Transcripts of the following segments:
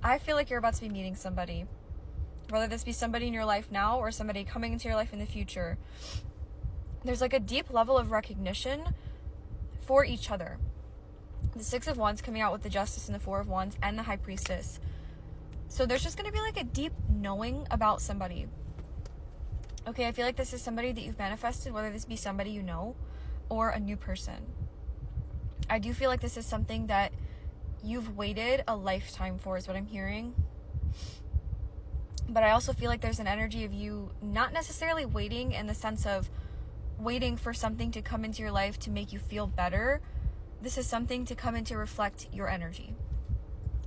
I feel like you're about to be meeting somebody. Whether this be somebody in your life now or somebody coming into your life in the future. There's like a deep level of recognition for each other. The Six of Wands coming out with the Justice and the Four of Wands and the High Priestess. So there's just going to be like a deep knowing about somebody. Okay, I feel like this is somebody that you've manifested, whether this be somebody you know or a new person. I do feel like this is something that you've waited a lifetime for, is what I'm hearing. But I also feel like there's an energy of you not necessarily waiting in the sense of waiting for something to come into your life to make you feel better. This is something to come in to reflect your energy.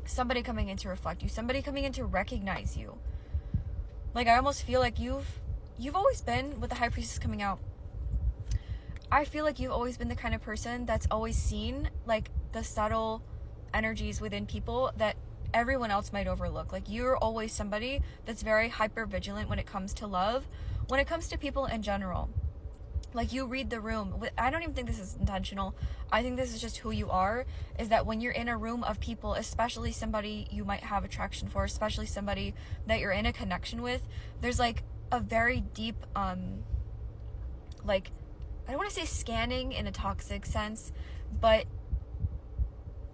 Somebody coming in to reflect you. Somebody coming in to recognize you. Like, I almost feel like you've always been, with the High Priestess coming out, I feel like you've always been the kind of person that's always seen, like, the subtle energies within people that everyone else might overlook. Like, you're always somebody that's very hyper vigilant when it comes to love, when it comes to people in general. Like, you read the room. I don't even think this is intentional. I think this is just who you are, is that when you're in a room of people, especially somebody you might have attraction for, especially somebody that you're in a connection with, there's like a very deep, like, I don't want to say scanning in a toxic sense, but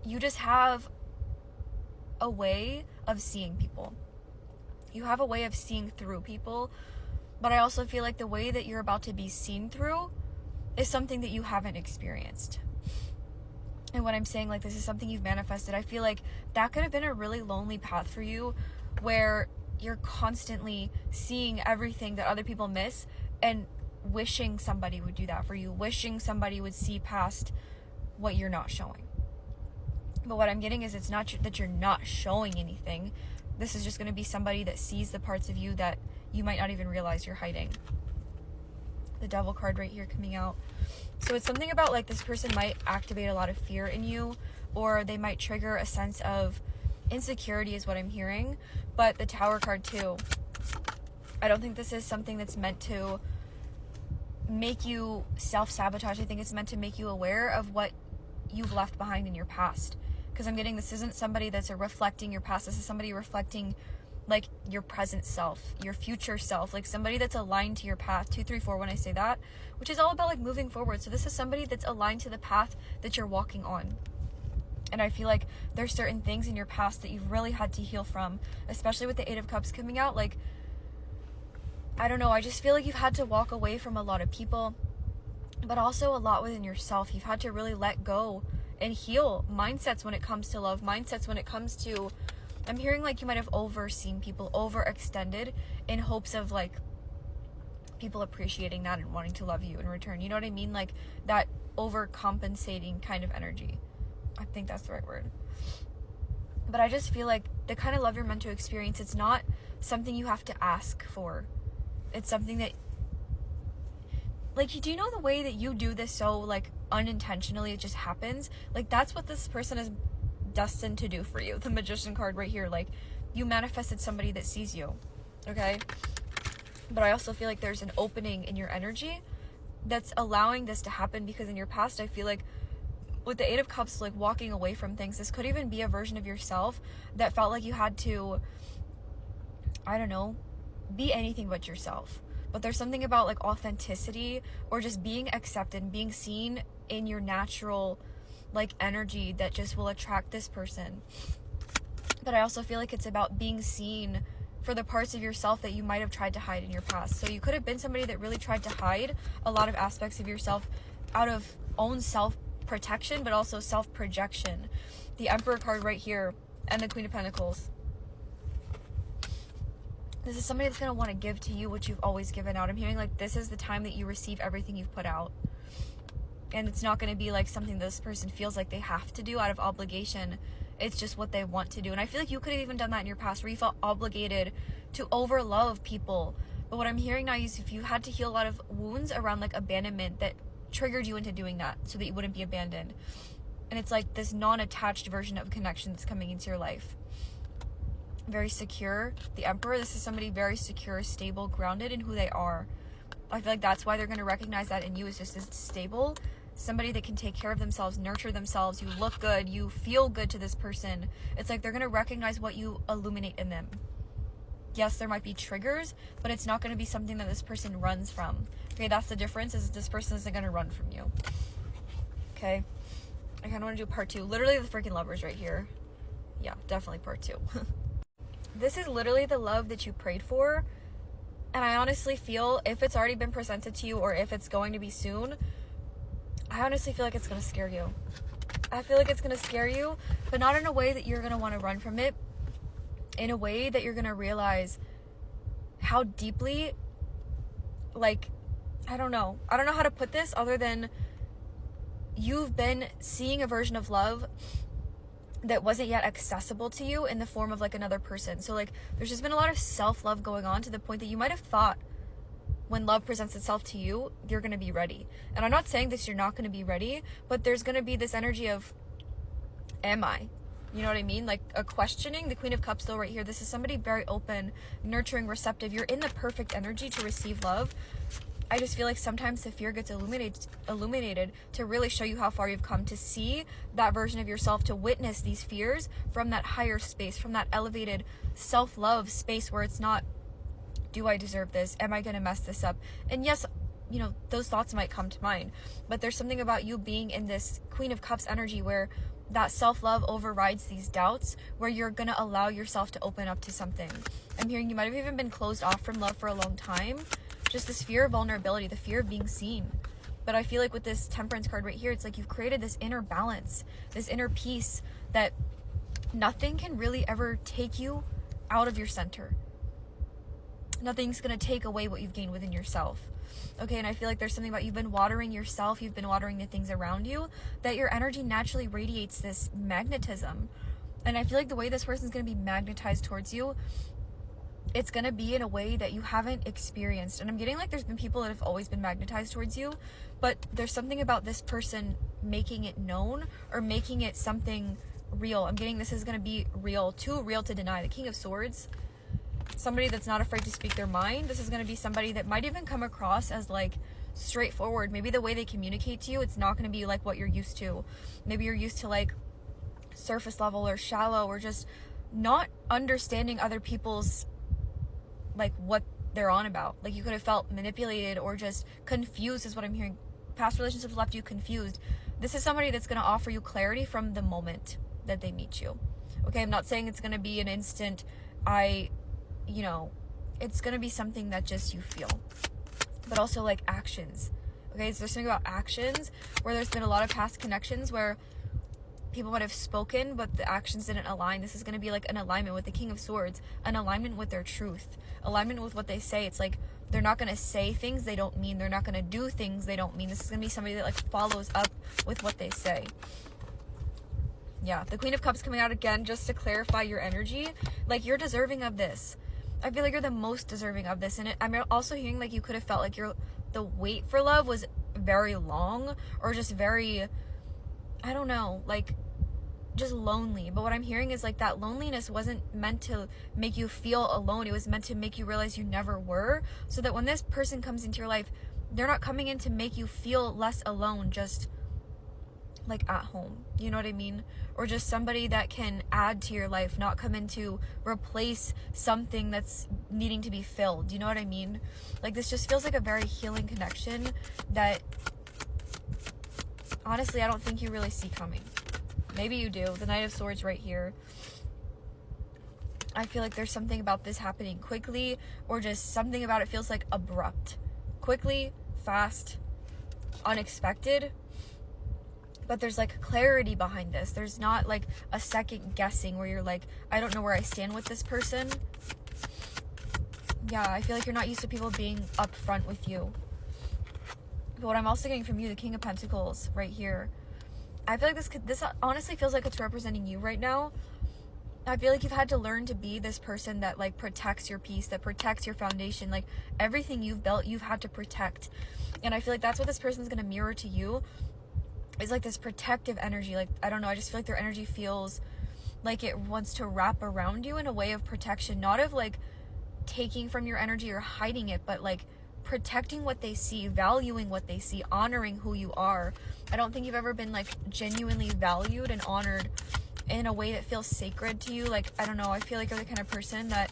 you just have a way of seeing people. You have a way of seeing through people. But I also feel like the way that you're about to be seen through is something that you haven't experienced. And when I'm saying, like, this is something you've manifested, I feel like that could have been a really lonely path for you, where you're constantly seeing everything that other people miss and wishing somebody would do that for you, wishing somebody would see past what you're not showing. But what I'm getting is, it's not that you're not showing anything. This is just going to be somebody that sees the parts of you that you might not even realize you're hiding. The Devil card right here coming out. So it's something about, like, this person might activate a lot of fear in you, or they might trigger a sense of insecurity, is what I'm hearing. But the Tower card too. I don't think this is something that's meant to make you self-sabotage. I think it's meant to make you aware of what you've left behind in your past. Because I'm getting, this isn't somebody that's reflecting your past. This is somebody reflecting, like, your present self, your future self, like somebody that's aligned to your path. 2, 3, 4 when I say that, which is all about, like, moving forward. So this is somebody that's aligned to the path that you're walking on. And I feel like there's certain things in your past that you've really had to heal from, especially with the 8 of Cups coming out. Like, I don't know, I just feel like you've had to walk away from a lot of people, but also a lot within yourself. You've had to really let go and heal mindsets when it comes to love, mindsets when it comes to, I'm hearing like you might have overseen people, overextended in hopes of, like, people appreciating that and wanting to love you in return. You know what I mean? Like, that overcompensating kind of energy. I think that's the right word. But I just feel like the kind of love you're meant to experience, it's not something you have to ask for. It's something that, like, do you know the way that you do this so, like, unintentionally, it just happens? Like, that's what this person is destined to do for you. The Magician card right here, like, you manifested somebody that sees you, okay? But I also feel like there's an opening in your energy that's allowing this to happen, because in your past, I feel like with the 8 of Cups, like, walking away from things, this could even be a version of yourself that felt like you had to, I don't know, be anything but yourself. But there's something about, like, authenticity or just being accepted, being seen in your natural, like, energy that just will attract this person. But I also feel like it's about being seen for the parts of yourself that you might have tried to hide in your past. So you could have been somebody that really tried to hide a lot of aspects of yourself out of own self-protection, but also self-projection. The Emperor card right here and the Queen of Pentacles. This is somebody that's going to want to give to you what you've always given out. I'm hearing, like, this is the time that you receive everything you've put out. And it's not going to be, like, something this person feels like they have to do out of obligation. It's just what they want to do. And I feel like you could have even done that in your past, where you felt obligated to overlove people. But what I'm hearing now is, if you had to heal a lot of wounds around, like, abandonment that triggered you into doing that so that you wouldn't be abandoned. And it's like this non-attached version of connection that's coming into your life. Very secure. The Emperor, this is somebody very secure, stable, grounded in who they are. I feel like that's why they're going to recognize that in you, is just this stable, somebody that can take care of themselves, nurture themselves, you look good, you feel good to this person, it's like they're going to recognize what you illuminate in them. Yes, there might be triggers, but it's not going to be something that this person runs from. Okay, that's the difference, is this person isn't going to run from you. Okay, I kind of want to do part 2. Literally the freaking Lovers right here. Yeah, definitely part 2. This is literally the love that you prayed for. And I honestly feel, if it's already been presented to you or if it's going to be soon, I honestly feel like it's going to scare you. I feel like it's going to scare you, but not in a way that you're going to want to run from it. In a way that you're going to realize how deeply, like, I don't know how to put this other than you've been seeing a version of love that wasn't yet accessible to you in the form of like another person. So like there's just been a lot of self-love going on to the point that you might have thought when love presents itself to you, you're going to be ready. And I'm not saying that you're not going to be ready, but there's going to be this energy of, am I? You know what I mean? Like a questioning. The Queen of Cups though right here, this is somebody very open, nurturing, receptive. You're in the perfect energy to receive love. I just feel like sometimes the fear gets illuminated to really show you how far you've come, to see that version of yourself, to witness these fears from that higher space, from that elevated self-love space where it's not, do I deserve this? Am I going to mess this up? And yes, you know, those thoughts might come to mind, but there's something about you being in this Queen of Cups energy where that self-love overrides these doubts, where you're going to allow yourself to open up to something. I'm hearing you might have even been closed off from love for a long time. Just this fear of vulnerability, the fear of being seen. But I feel like with this Temperance card right here, it's like you've created this inner balance, this inner peace that nothing can really ever take you out of your center. Nothing's going to take away what you've gained within yourself. Okay, and I feel like there's something about you've been watering yourself, you've been watering the things around you, that your energy naturally radiates this magnetism. And I feel like the way this person's going to be magnetized towards you, it's going to be in a way that you haven't experienced. And I'm getting like there's been people that have always been magnetized towards you, but there's something about this person making it known or making it something real. I'm getting this is going to be real, too real to deny. The King of Swords, somebody that's not afraid to speak their mind. This is going to be somebody that might even come across as like straightforward. Maybe the way they communicate to you, it's not going to be like what you're used to. Maybe you're used to like surface level or shallow or just not understanding other people's like what they're on about. Like you could have felt manipulated or just confused is what I'm hearing. Past relationships left you confused. This is somebody that's going to offer you clarity from the moment that they meet you. Okay, I'm not saying it's going to be an instant, it's going to be something that just you feel. But also like actions. Okay, so there's something about actions where there's been a lot of past connections where people might have spoken, but the actions didn't align. This is going to be like an alignment with the King of Swords, an alignment with their truth, alignment with what they say. It's like they're not going to say things they don't mean. They're not going to do things they don't mean. This is going to be somebody that like follows up with what they say. Yeah, the Queen of Cups coming out again just to clarify your energy. Like you're deserving of this. I feel like you're the most deserving of this. And I'm also hearing like you could have felt like the wait for love was very long or just very, I don't know, like just lonely. But what I'm hearing is like that loneliness wasn't meant to make you feel alone. It was meant to make you realize you never were, so that when this person comes into your life, they're not coming in to make you feel less alone, just like at home. You know what I mean? Or just somebody that can add to your life, not come in to replace something that's needing to be filled. You know what I mean? Like this just feels like a very healing connection that honestly I don't think you really see coming. Maybe you do. The Knight of Swords right here. I feel like there's something about this happening quickly, or just something about it feels like abrupt. Quickly, fast, unexpected. But there's like clarity behind this. There's not like a second guessing where you're like, I don't know where I stand with this person. Yeah, I feel like you're not used to people being upfront with you. But what I'm also getting from you, the King of Pentacles right here, I feel like this honestly feels like it's representing you right now. I feel like you've had to learn to be this person that like protects your peace, that protects your foundation. Like everything you've built, you've had to protect. And I feel like that's what this person's going to mirror to you. Is like this protective energy. Like, I don't know, I just feel like their energy feels like it wants to wrap around you in a way of protection, not of like taking from your energy or hiding it, but like protecting what they see, valuing what they see, honoring who you are. I don't think you've ever been like genuinely valued and honored in a way that feels sacred to you. Like, I don't know, I feel like you're the kind of person that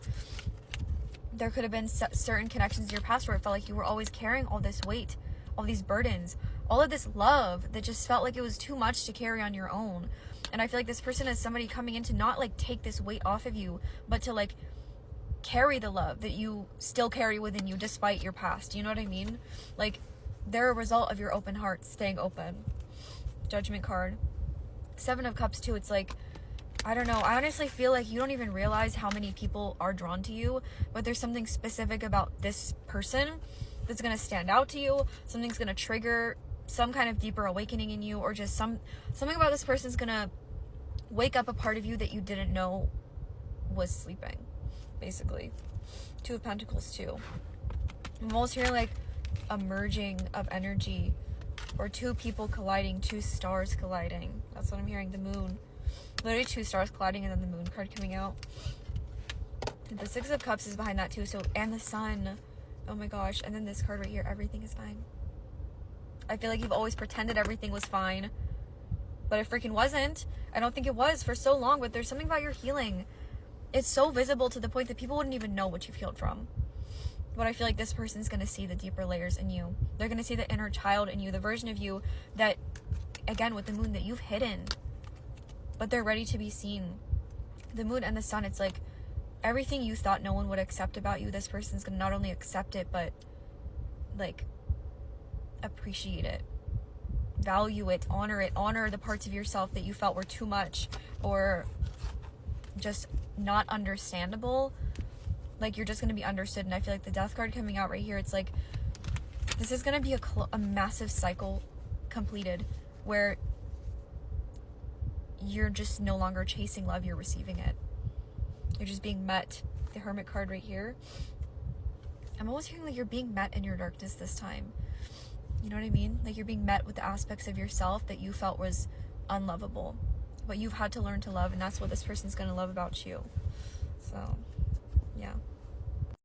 there could have been certain connections in your past where it felt like you were always carrying all this weight, all these burdens, all of this love that just felt like it was too much to carry on your own. And I feel like this person is somebody coming in to not like take this weight off of you, but to like carry the love that you still carry within you despite your past. You know what I mean? Like, they're a result of your open heart staying open. Judgment card. 7 of Cups too. It's like, I don't know. I honestly feel like you don't even realize how many people are drawn to you, but there's something specific about this person that's going to stand out to you. Something's going to trigger some kind of deeper awakening in you, or just something about this person's going to wake up a part of you that you didn't know was sleeping, basically. 2 of Pentacles too. I'm almost hearing like a merging of energy, or 2 people colliding, 2 stars colliding. That's what I'm hearing. The moon. Literally 2 stars colliding and then the moon card coming out. The 6 of Cups is behind that too. So, and the sun. Oh my gosh. And then this card right here. Everything is fine. I feel like you've always pretended everything was fine, but it freaking wasn't. I don't think it was for so long, but there's something about your healing. It's so visible to the point that people wouldn't even know what you've healed from. But I feel like this person's going to see the deeper layers in you. They're going to see the inner child in you, the version of you that, again, with the moon, that you've hidden. But they're ready to be seen. The moon and the sun, it's like everything you thought no one would accept about you, this person's going to not only accept it, but like appreciate it, value it, honor the parts of yourself that you felt were too much or just not understandable. Like, you're just going to be understood. And I feel like the Death card coming out right here, it's like this is going to be a massive cycle completed where you're just no longer chasing love, you're receiving it. You're just being met. The Hermit card right here. I'm almost hearing like you're being met in your darkness this time. You know what I mean? Like, you're being met with the aspects of yourself that you felt was unlovable, but you've had to learn to love, and that's what this person's going to love about you. So, yeah.